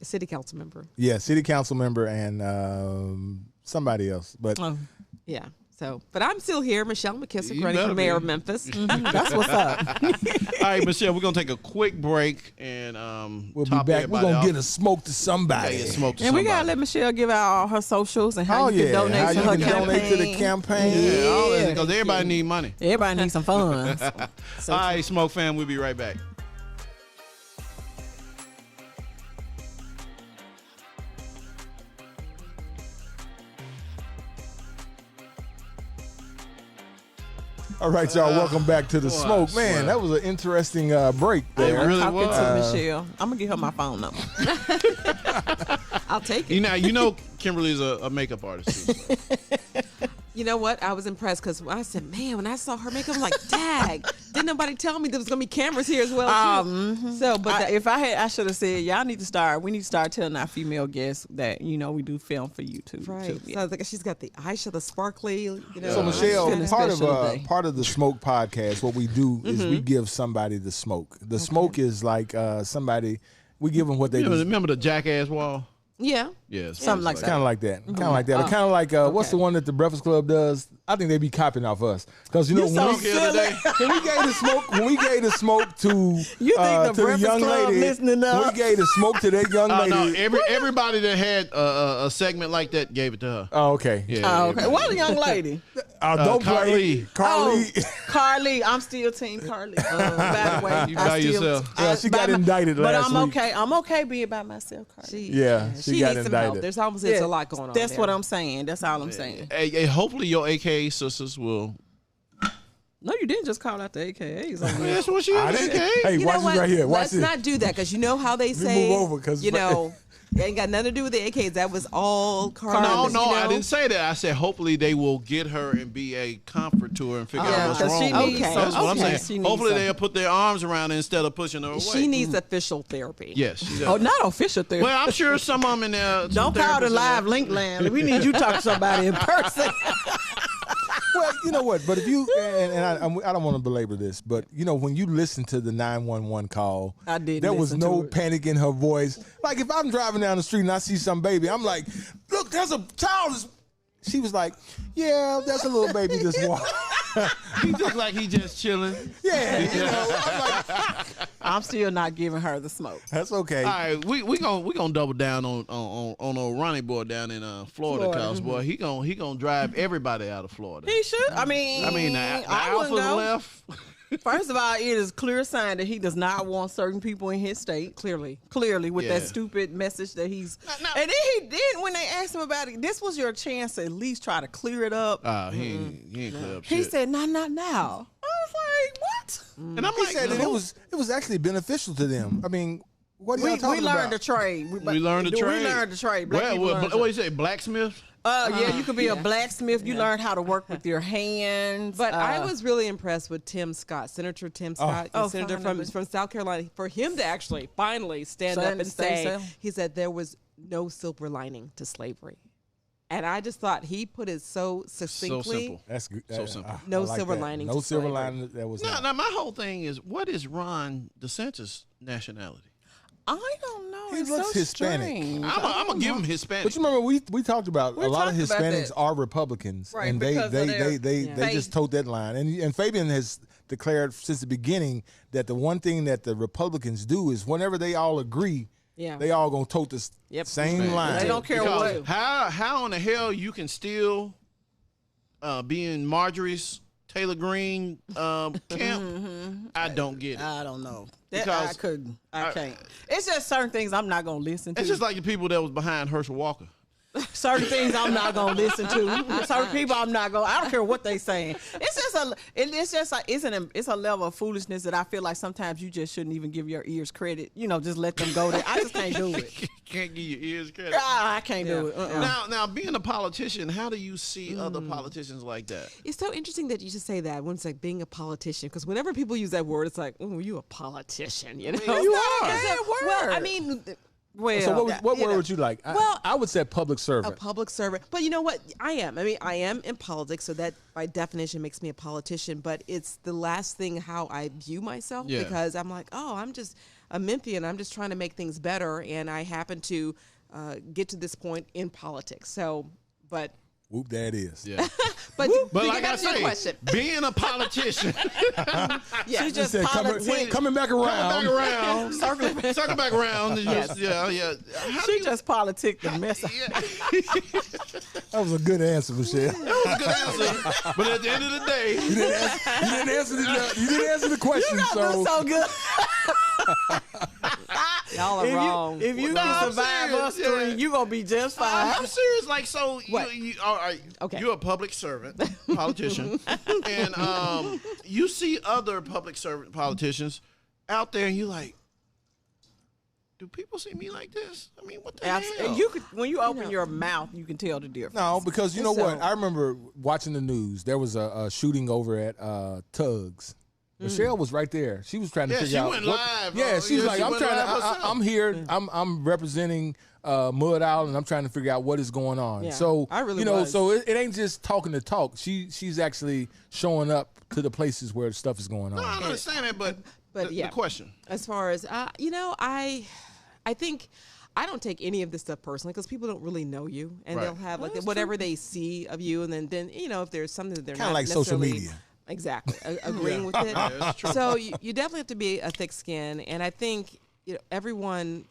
City council member. Yeah, city council member and somebody else. But Oh, Yeah. So, but I'm still here, Michelle McKissack, You running better for mayor be. of Memphis. that's what's up. All right, Michelle, we're gonna take a quick break and we'll be top back. We're everybody gonna off. get a smoke to somebody. Yeah, smoke to And we gotta somebody. let Michelle give out all her socials and how Oh you yeah, can donate how to you her can campaign. donate to the campaign. Yeah, all that, Yeah. because everybody need money. Everybody needs some funds. All right, Smoke fam, we'll be right back. All right, y'all. Welcome back to the boy, I smoke. swear. Man, that was an interesting break there. really Talking was. to Michelle. I'm gonna give her my phone number. I'll take it. You know, Kimberly's a makeup artist too. So. You know what? I was impressed because I said, man, when I saw her makeup, I'm like, dag, didn't nobody tell me there was going to be cameras here as well, too. So, but If I should have said, y'all need to start. We need to start telling our female guests that we do film for YouTube. right. Too. So Yeah. I was like, she's got the eyeshadow sparkly, So Michelle, feeling part special today. of the smoke podcast, what we do is we give somebody the smoke. The smoke is like somebody we give them what they Remember the jackass wall? yeah. Yes. Something like Kind of like that. Kind of like that. Kind of like what's the one that the Breakfast Club does? I think they be copying off us because when so we, silly. when we gave the smoke to You think the to the Breakfast young Club lady, listening to when we us? gave the smoke to that young lady. No, everybody that had a segment like that gave it to her. Oh, okay. Yeah. Oh, okay. What a young lady. Don't play Carly. Oh, Carly. I'm still Team Carly. By the way, You by yourself. Yeah, she got indicted but last I'm week. okay. I'm okay being by myself, Carly. Yeah, she got needs some help. indicted. There's obviously a lot going on. That's there. what I'm saying. That's all I'm saying. Hey, hopefully your AKA sisters will. No, you didn't just call out the AKAs. On That's what she I is. didn't- AKA. Hey, You watch know this what? right here. Watch Let's this. not do that because you know how they me say, move over 'cause it ain't got nothing to do with the AKs. That was all Carly. No, I didn't say that. I said hopefully they will get her and be a comfort to her and figure out what's 'cause wrong. she with her. needs Okay. That's what I'm okay. She saying. needs Hopefully some. they'll put their arms around her instead of pushing her away. She needs official therapy. Yes. She does. Oh, not official therapy. Well, I'm sure some of them in there. Don't call the live link land. We need you to talk to somebody in person. Well, you know what? But if you I don't want to belabor this, but when you listen to the 911 call, I did there was listen no to it. panic in her voice. Like if I'm driving down the street and I see some baby, I'm like, "Look, there's a child." She was like, "Yeah, there's a little baby just walking." He looks like he just chilling. Yeah, I'm like, I'm still not giving her the smoke. that's okay. All right, we gonna double down on old Ronnie boy down in Florida, cause boy he gonna drive everybody out of Florida. He should. I mean, The I wouldn't alpha go. left. First of all, it is a clear sign that he does not want certain people in his state. Clearly with Yeah. that stupid message that he's. No. And then he did when they asked him about it. This was your chance to at least try to clear it up. He ain't clear up He shit. said, "Not now." I was like, "What?" and I'm He like, said that no. it was actually beneficial to them. I mean, what are We y'all talking learned about? the trade. We learned the trade. We learned the trade. Black people learned the what you say, blacksmith? Yeah, you could be a blacksmith. You learned how to work with your hands. But I was really impressed with Tim Scott, Senator Tim Scott, Oh, senator finally. from South Carolina, for him to actually finally stand up and Stay say, still. he said there was no silver lining to slavery. And I just thought he put it so succinctly. So simple. That's good. So simple. No I like silver that. lining No to silver slavery. lining. That was No, not. now my whole thing is, what is Ron DeSantis' nationality? I don't know. He It's looks so Hispanic. strange. I'm gonna give him Hispanic. But you remember we talked about We a lot of talked about Hispanics that. are Republicans, Right, and because of their they faith. just toed that line. And Fabian has declared since the beginning that the one thing that the Republicans do is whenever they all agree, Yeah. they all gonna tote the Yep. same line. They don't care Because what. how in the hell you can still be in Marjorie's Taylor Greene camp? I don't get it. I don't know. That Because I couldn't. I can't. It's just certain things I'm not gonna listen to. It's just like the people that was behind Herschel Walker. certain things I'm not gonna listen to. Certain people I'm not gonna. I don't care what they saying. It's a level of foolishness that I feel like sometimes you just shouldn't even give your ears credit. Just let them go there. I just can't do it. Can't give your ears credit. I can't do it. Now, being a politician, how do you see other politicians like that? It's so interesting that you just say that when it's like being a politician, because whenever people use that word, it's like, oh, you a politician, you know? You are. Well, I mean, so what word would you like? I would say public servant. A public servant. But you know what? I am in politics, so that by definition makes me a politician. But it's the last thing how I view myself because I'm like, oh, I'm just a Memphian. I'm just trying to make things better, and I happen to get to this point in politics. So, but. Whoop, that is. Yeah. but like I say, being a politician. She just said, coming back around. Circle back around. Yes. Yeah. She just politicked the mess up. That was a good answer, Michelle. That was a good answer. But at the end of the day, you didn't answer the question. So good. Y'all are wrong. If you can survive us three, you gonna be just fine. I'm serious. Like, so What? you're a public servant, politician, and you see other public servant politicians out there, and you like, do people see me like this? I mean, what the hell? When you open your mouth, you can tell the difference. No, because you know what? I remember watching the news. There was a shooting over at Tugs. Michelle was right there. She was trying to figure out. She went live. Yeah, she was like, I'm here. I'm representing Mud Island. I'm trying to figure out what is going on. Yeah, so I really was. So it ain't just talking to talk. She's actually showing up to the places where stuff is going on. No, I understand that, but the question. As far as I think I don't take any of this stuff personally because people don't really know you, and they'll have like whatever they see of you, and then if there's something that they're kind of not like social media. Exactly, agreeing with it. That's true. So you definitely have to be a thick skin, and I think everyone.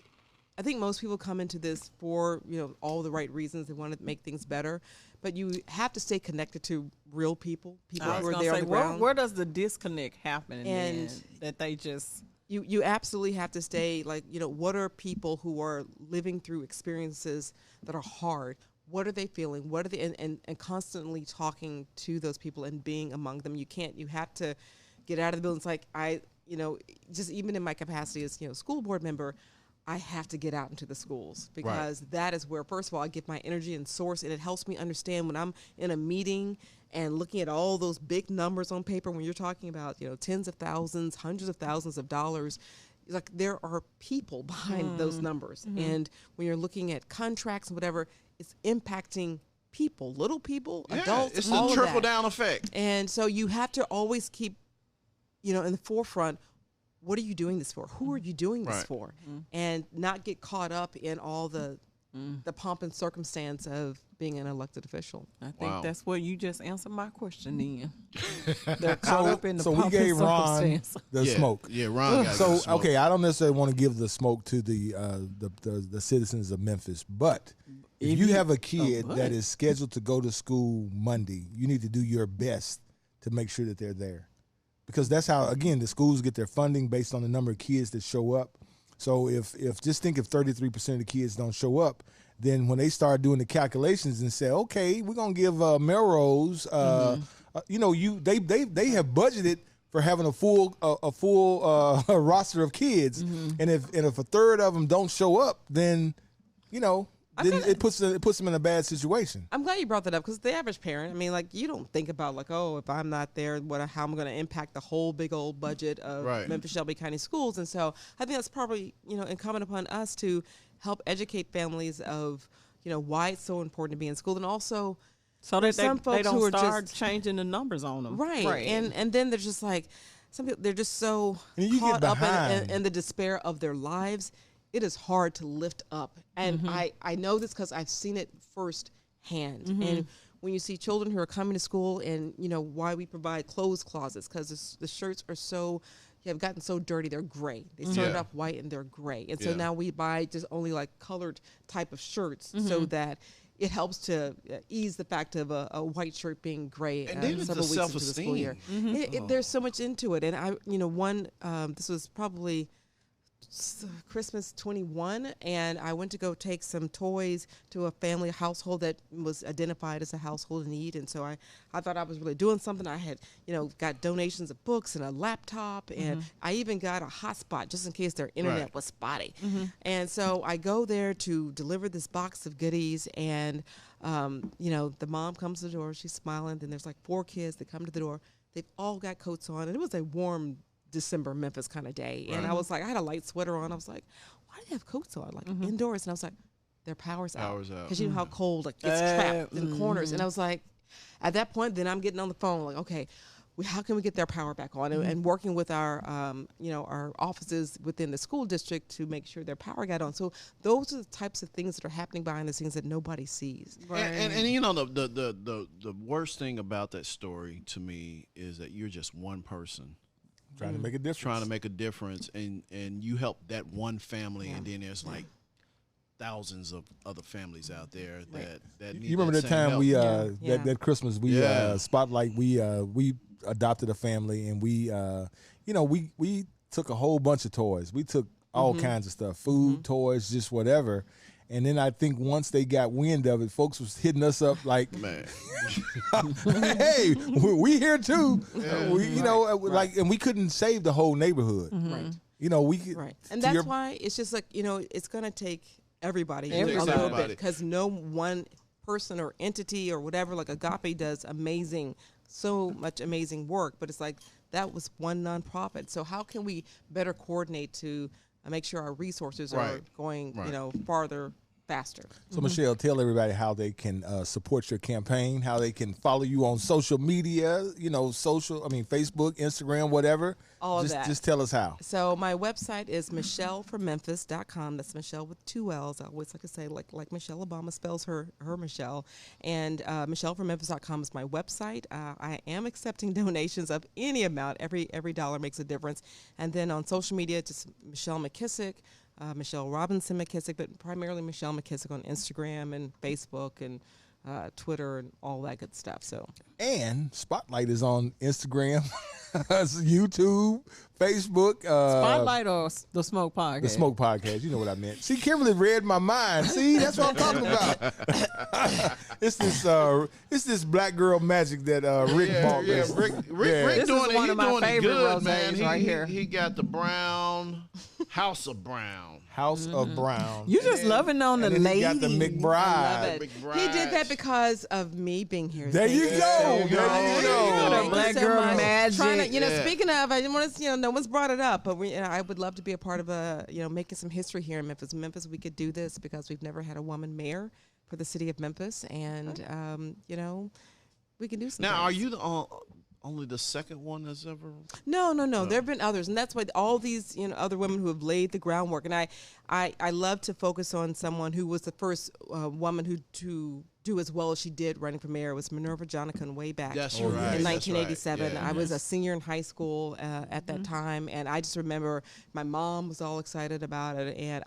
I think most people come into this for all the right reasons. They want to make things better, but you have to stay connected to real people who are there on the ground. Where does the disconnect happen? And that they just you absolutely have to stay what are people who are living through experiences that are hard? What are they feeling? What are they and constantly talking to those people and being among them. You have to get out of the building. It's like just even in my capacity as school board member, I have to get out into the schools because that is where, first of all, I get my energy and source, and it helps me understand when I'm in a meeting and looking at all those big numbers on paper. When you're talking about tens of thousands, hundreds of thousands of dollars. Like there are people behind those numbers, and when you're looking at contracts and whatever, it's impacting people, little people, adults. It's the trickle down effect, and so you have to always keep, in the forefront. What are you doing this for? Who are you doing this for? And not get caught up in all the pomp and circumstance of being an elected official. I think that's where you just answered my question then. They're caught up in the pomp we gave and Ron circumstance. the smoke. Yeah, Ron got the smoke. Okay, I don't necessarily want to give the smoke to the citizens of Memphis, but if you have a kid that is scheduled to go to school Monday, you need to do your best to make sure that they're there. Because that's how, again, the schools get their funding based on the number of kids that show up. So if 33% of the kids don't show up, then when they start doing the calculations and say, okay, we're gonna give Melrose, they have budgeted for having a full roster of kids, and if a third of them don't show up, then then it puts them in a bad situation. I'm glad you brought that up because the average parent, you don't think about if I'm not there, how I'm going to impact the whole big old budget of Memphis Shelby County schools. And so I think that's probably, incumbent upon us to help educate families of, why it's so important to be in school. And also, so that some folks they don't who are start just changing the numbers on them. Right. And then they're just like, some people, they're just so caught up in the despair of their lives. It is hard to lift up. And I know this because I've seen it firsthand. And when you see children who are coming to school and, why we provide clothes closets, because the shirts are have gotten so dirty, they're gray. They started off white and they're gray. And so now we buy just only like colored type of shirts so that it helps to ease the fact of a white shirt being gray several weeks into the school year. There's so much into it. And this was probably Christmas 21, and I went to go take some toys to a family household that was identified as a household in need. And so I thought I was really doing something. I had, got donations of books and a laptop, and I even got a hotspot just in case their internet was spotty. And so I go there to deliver this box of goodies, and the mom comes to the door. She's smiling. Then there's like 4 kids that come to the door. They've all got coats on, and it was a warm December Memphis kind of day. And I was like, I had a light sweater on. I was like, why do they have coats on? Like indoors. And I was like, their power's out. Because you know how cold it gets trapped in the corners. And I was like, at that point, then I'm getting on the phone like, okay, how can we get their power back on? And working with our, our offices within the school district to make sure their power got on. So those are the types of things that are happening behind the scenes that nobody sees. Right. And the worst thing about that story to me is that you're just one person. Trying to make a difference. And you help that one family, and then there's like thousands of other families out there that need. You remember that time help. we that Christmas we Spotlight we adopted a family, and we took a whole bunch of toys. We took all kinds of stuff, food, toys, just whatever. And then I think once they got wind of it, folks was hitting us up like, man, hey, we here too. And we couldn't save the whole neighborhood. Right. We could. Right. And that's why it's just like, it's going to take everybody a little bit, because no one person or entity or whatever, like Agape does so much amazing work, but it's like that was one nonprofit. So how can we better coordinate to make sure our resources are going, farther, faster? So Michelle, tell everybody how they can support your campaign, how they can follow you on social media, Facebook, Instagram, whatever. All of that. Just tell us how. So my website is michelleformemphis.com. That's Michelle with 2 L's. I always like to say like Michelle Obama spells her Michelle. And michelleformemphis.com is my website. I am accepting donations of any amount. Every dollar makes a difference. And then on social media, just Michelle McKissack, Michelle Robinson McKissack, but primarily Michelle McKissack on Instagram and Facebook and Twitter and all that good stuff. And Spotlight is on Instagram, YouTube, Facebook. Spotlight or the Smoke Podcast? The Smoke Podcast. You know what I meant. See, Kimberly read my mind. See, that's what I'm talking about. It's this black girl magic that Rick bought. Yeah, Rick doing one of my favorite good, man. right here. He got the brown House of Brown. House of Brown. You just loving on the lady. He got the McBride. I love it. He did that because of me being here. There you go. The black girl magic. Trying to, speaking of, I didn't want to, no one's brought it up, but I would love to be a part of making some history here in Memphis. Memphis, we could do this because we've never had a woman mayor for the city of Memphis, and we can do some. Now, things. are you only the second one that's ever? No. There have been others, and that's why all these other women who have laid the groundwork. And I love to focus on someone who was the first woman who to do as well as she did running for mayor. It was Minerva Jonathan way back in 1987. Yeah. I was a senior in high school at that time, and I just remember my mom was all excited about it, and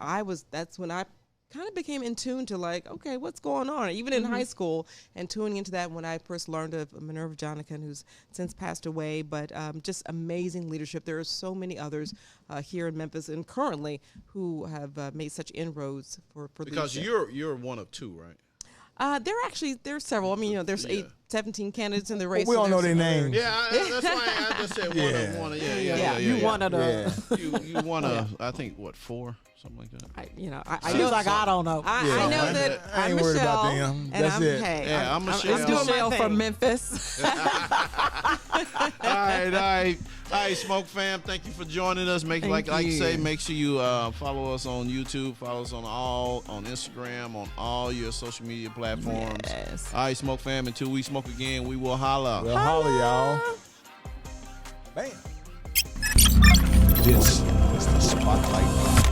that's when I kind of became in tune to like, okay, what's going on? Even in high school, and tuning into that when I first learned of Minerva Jonathan, who's since passed away, but just amazing leadership. There are so many others here in Memphis and currently who have made such inroads for because leadership. you're one of 2, right? There's several. I mean, there's 17 candidates in the race. We all know their names. Yeah, that's why I just said one. Yeah. You one of the. You won I think 4, something like that. I know. Like I don't know. I know that I ain't I'm worried Michelle, about them. and That's it. Hey, I'm Michelle. I'm doing Michelle my from thing. Memphis. All right, Smoke fam, thank you for joining us. Like you say, make sure you follow us on YouTube, follow us on Instagram, on all your social media platforms. Yes. All right, Smoke fam, until we smoke again, we will holla. We'll holla, y'all. Bam. This is the Spotlight.